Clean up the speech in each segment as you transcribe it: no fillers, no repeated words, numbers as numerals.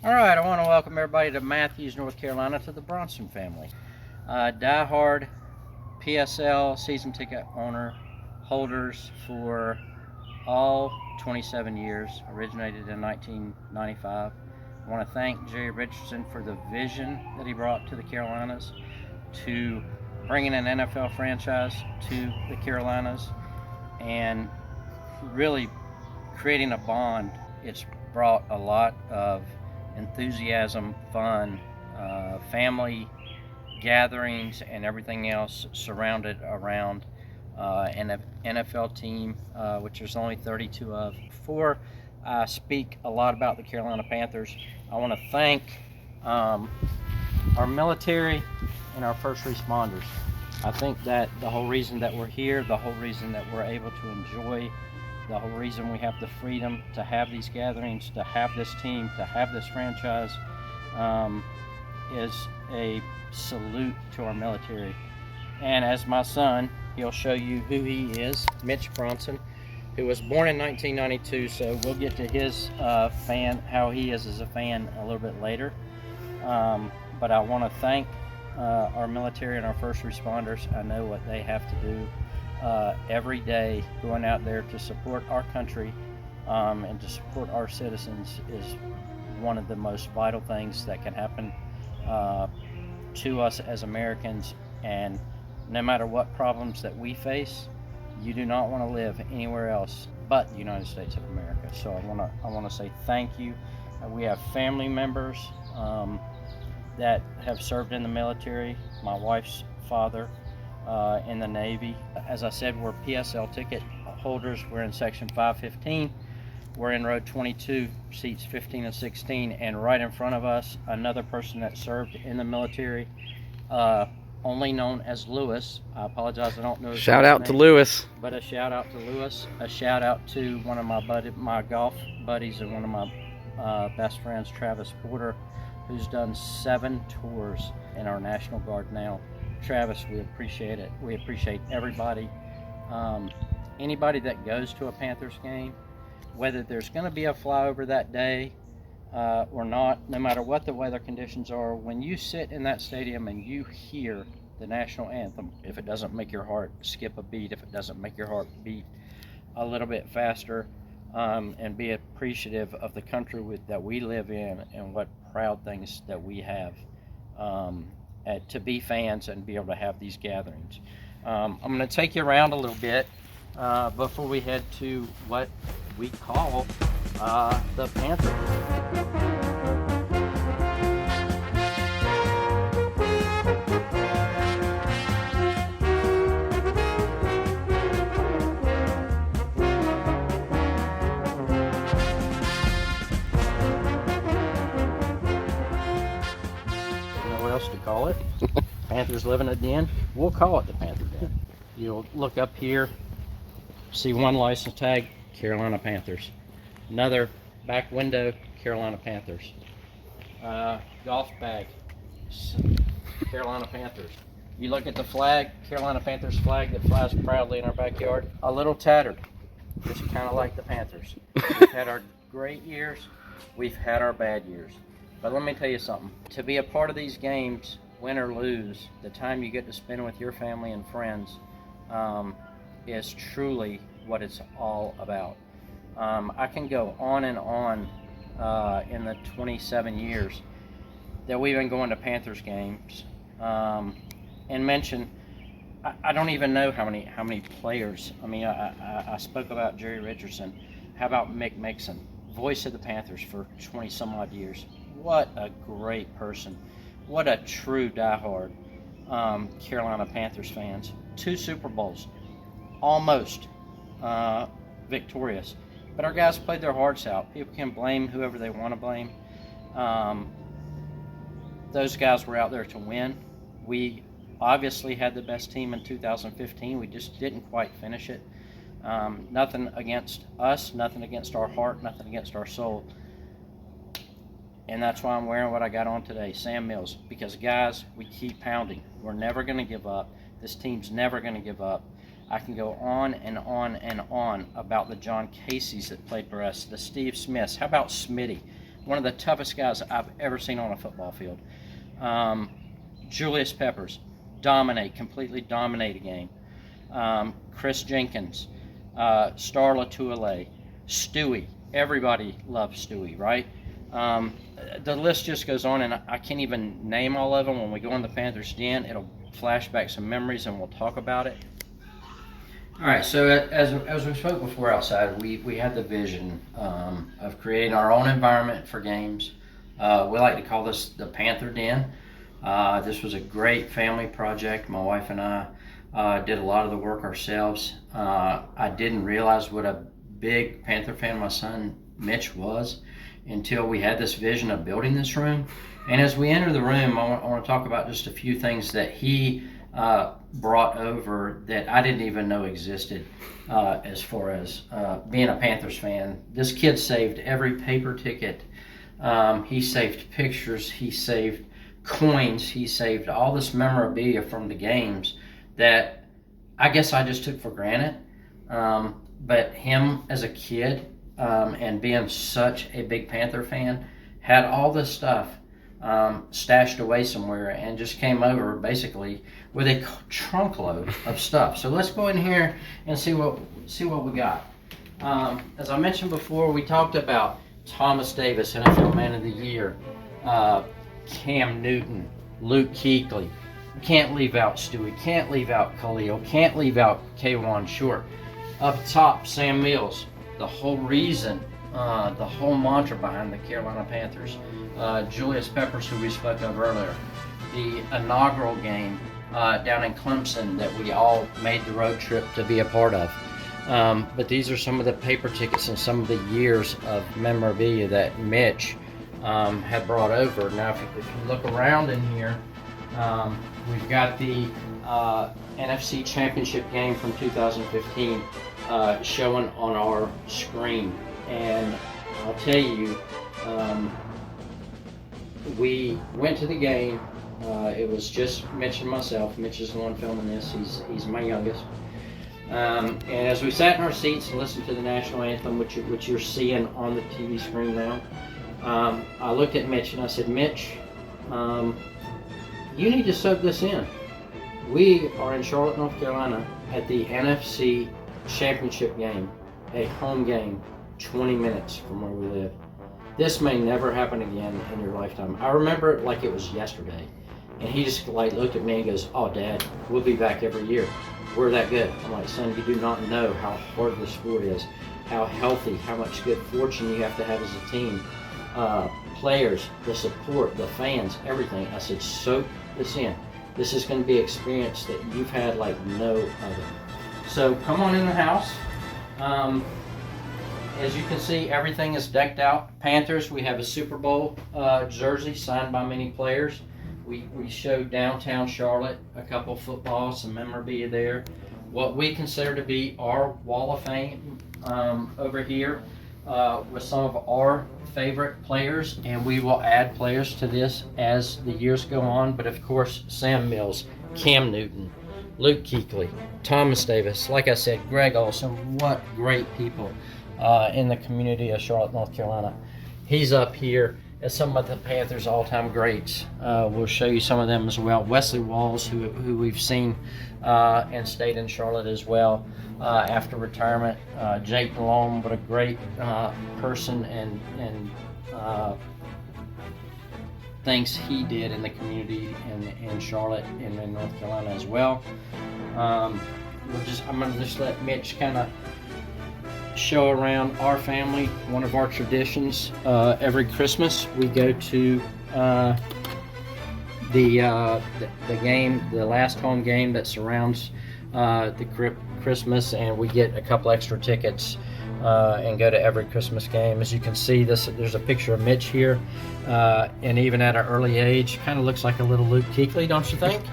All right, I want to welcome everybody to Matthews, North Carolina, to the Bronson family. Die-hard PSL season ticket owner holders for all 27 years, originated in 1995. I want to thank Jerry Richardson for the vision that he brought to the Carolinas, to bringing an NFL franchise to the Carolinas, and really creating a bond. It's brought a lot of enthusiasm, fun, family gatherings, and everything else surrounded around an NFL team, which there's only 32 of. Before I speak a lot about the Carolina Panthers, I want to thank our military and our first responders. I think that the whole reason that we're here, the whole reason that we're able to enjoy, the whole reason we have the freedom to have these gatherings, to have this team, to have this franchise, is a salute to our military. And as my son, he'll show you who he is, Mitch Bronson, who was born in 1992, so we'll get to his how he is as a fan a little bit later. But I want to thank our military and our first responders. I know what they have to do every day, going out there to support our country and to support our citizens is one of the most vital things that can happen to us as Americans. And no matter what problems that we face, you do not want to live anywhere else but the United States of America. So I want to say thank you. We have family members that have served in the military. My wife's father in the Navy. As I said, we're PSL ticket holders. We're in section 515. We're in row 22, seats 15 and 16, and right in front of us, another person that served in the military, only known as Lewis. I apologize, I don't know his Shout out name, to Lewis. but a shout out to Lewis. A shout out to one of my golf buddies and one of my best friends, Travis Porter, who's done 7 tours in our National Guard now. Travis, we appreciate it. We appreciate everybody. Anybody that goes to a Panthers game, whether there's going to be a flyover that day or not, no matter what the weather conditions are, when you sit in that stadium and you hear the national anthem, if it doesn't make your heart skip a beat, if it doesn't make your heart beat a little bit faster, and be appreciative of the country that we live in and what proud things that we have, to be fans and be able to have these gatherings. I'm going to take you around a little bit before we head to what we call the Panther Den. Else to call it. Panthers live in a den. We'll call it the Panther Den. You'll look up here, see one license tag, Carolina Panthers. Another back window, Carolina Panthers. Golf bag, Carolina Panthers. You look at the flag, Carolina Panthers flag that flies proudly in our backyard. A little tattered, just kind of like the Panthers. We've had our great years, we've had our bad years. But let me tell you something. To be a part of these games, win or lose, the time you get to spend with your family and friends is truly what it's all about. I can go on and on in the 27 years that we've been going to Panthers games and mention, I don't even know how many players. I mean, I spoke about Jerry Richardson. How about Mick Mixon, voice of the Panthers for 20 some odd years. What a great person. What a true diehard Carolina Panthers fans. 2 Super Bowls, almost victorious. But our guys played their hearts out. People can blame whoever they want to blame. Those guys were out there to win. We obviously had the best team in 2015. We just didn't quite finish it. Nothing against us, nothing against our heart, nothing against our soul. And that's why I'm wearing what I got on today, Sam Mills. Because, guys, we keep pounding. We're never going to give up. This team's never going to give up. I can go on and on and on about the John Caseys that played for us, the Steve Smiths. How about Smitty? one of the toughest guys I've ever seen on a football field. Julius Peppers, completely dominate a game. Chris Jenkins, Star Latuile, Stewie. Everybody loves Stewie, right? The list just goes on, and I can't even name all of them. When we go in the Panthers Den, it'll flash back some memories, and we'll talk about it. All right, so as we spoke before outside, we had the vision of creating our own environment for games. We like to call this the Panther Den. This was a great family project. My wife and I did a lot of the work ourselves. I didn't realize what a big Panther fan my son Mitch was until we had this vision of building this room. And as we enter the room, I want to talk about just a few things that he brought over that I didn't even know existed as far as being a Panthers fan. This kid saved every paper ticket. He saved pictures. He saved coins. He saved all this memorabilia from the games that I guess I just took for granted. But him as a kid and being such a big Panther fan had all this stuff stashed away somewhere and just came over basically with a trunk load of stuff. So let's go in here and see what we got. As I mentioned before, we talked about Thomas Davis, NFL Man of the Year, Cam Newton, Luke Kuechly. Can't leave out Stewie. Can't leave out Khalil. Can't leave out K1 Short. Up top, Sam Mills. The whole reason, the whole mantra behind the Carolina Panthers. Julius Peppers, who we spoke of earlier. The inaugural game down in Clemson that we all made the road trip to be a part of. But these are some of the paper tickets and some of the years of memorabilia that Mitch had brought over. Now, if you look around in here, we've got the NFC Championship game from 2015 showing on our screen. And I'll tell you, we went to the game. It was just Mitch and myself. Mitch is the one filming this. He's my youngest. And as we sat in our seats and listened to the national anthem, which you're seeing on the TV screen now, I looked at Mitch and I said, Mitch, you need to soak this in. We are in Charlotte, North Carolina at the NFC Championship game, a home game, 20 minutes from where we live. This may never happen again in your lifetime. I remember it like it was yesterday. And he just looked at me and goes, oh, Dad, we'll be back every year. We're that good. I'm like, son, you do not know how hard the sport is, how healthy, how much good fortune you have to have as a team. Players, the support, the fans, everything. I said, soak this in. This is going to be an experience that you've had like no other. So come on in the house. As you can see, everything is decked out. Panthers, we have a Super Bowl jersey signed by many players. We showed downtown Charlotte, a couple footballs, some memorabilia there. What we consider to be our wall of fame over here with some of our favorite players, and we will add players to this as the years go on. But of course, Sam Mills, Cam Newton, Luke Kuechly, Thomas Davis, like I said, Greg Olsen, what great people in the community of Charlotte, North Carolina. He's up here as some of the Panthers' all-time greats. We'll show you some of them as well. Wesley Walls, who we've seen and stayed in Charlotte as well after retirement. Jake Malone, what a great person and things he did in the community in Charlotte and in North Carolina as well. I'm going to just let Mitch kind of show around our family. One of our traditions, every Christmas we go to the game, the last home game that surrounds the Christmas, and we get a couple extra tickets and go to every Christmas game. As you can see, there's a picture of Mitch here, and even at an early age, kind of looks like a little Luke Kuechly, don't you think?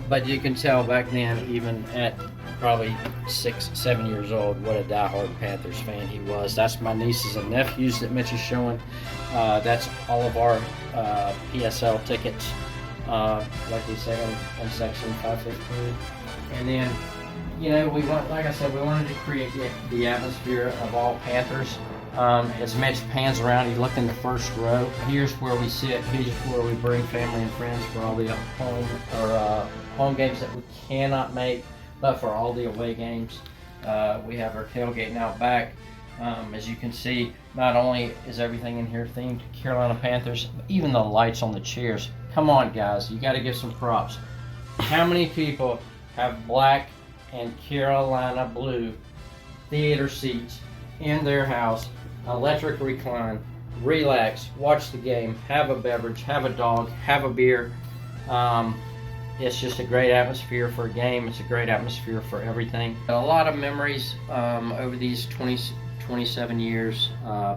But you can tell back then, even at probably 6-7 years old, what a diehard Panthers fan he was. That's my nieces and nephews that Mitch is showing. That's all of our PSL tickets, like we said on section 515. And then, we want, like I said, we wanted to create the atmosphere of all Panthers. As Mitch pans around, he looked in the first row. Here's where we sit. Here's where we bring family and friends for all the home games that we cannot make, but for all the away games. We have our tailgate out back. As you can see, not only is everything in here themed to Carolina Panthers, but even the lights on the chairs. Come on, guys, you got to give some props. How many people have black and Carolina blue theater seats in their house, electric recline, relax, watch the game, have a beverage, have a dog, have a beer? It's just a great atmosphere for a game. It's a great atmosphere for everything. A lot of memories over these 27 years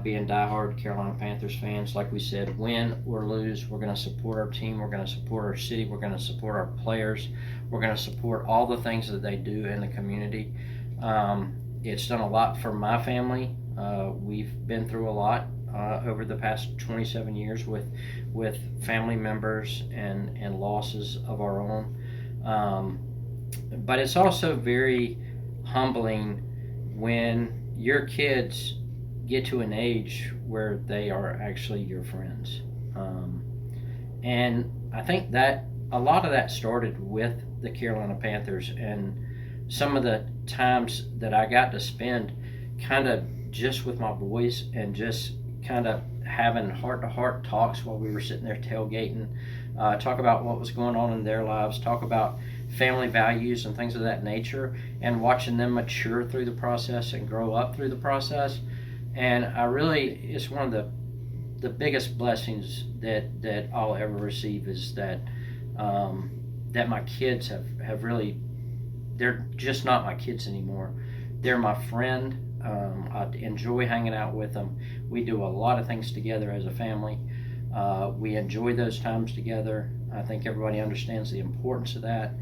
being diehard Carolina Panthers fans. Like we said, win or lose, we're going to support our team. We're going to support our city. We're going to support our players. We're going to support all the things that they do in the community. It's done a lot for my family. We've been through a lot over the past 27 years with family members and losses of our own. But it's also very humbling when your kids get to an age where they are actually your friends. And I think that a lot of that started with the Carolina Panthers and some of the times that I got to spend kind of just with my boys and just kind of having heart-to-heart talks while we were sitting there tailgating, talk about what was going on in their lives, talk about family values and things of that nature, and watching them mature through the process and grow up through the process. And it's one of the biggest blessings that I'll ever receive is that that my kids have really, they're just not my kids anymore. They're my friend. I enjoy hanging out with them. We do a lot of things together as a family. We enjoy those times together. I think everybody understands the importance of that.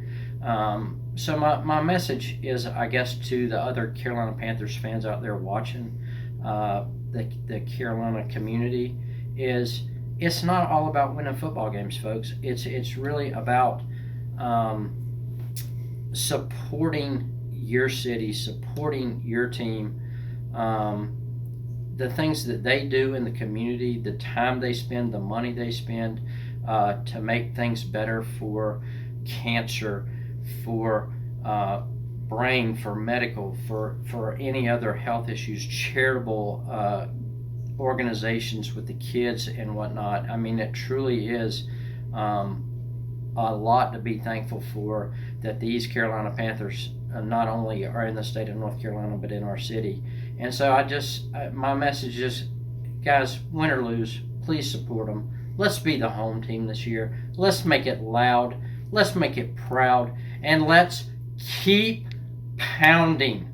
So my message is, I guess, to the other Carolina Panthers fans out there watching, the Carolina community, is it's not all about winning football games, folks. It's really about supporting your city, supporting your team, the things that they do in the community, the time they spend, the money they spend to make things better for cancer, for brain, for medical, for any other health issues, charitable organizations with the kids and whatnot. I mean, it truly is a lot to be thankful for, that these Carolina Panthers not only are in the state of North Carolina, but in our city. And so my message is, guys, win or lose, please support them. Let's be the home team this year. Let's make it loud. Let's make it proud. And let's keep pounding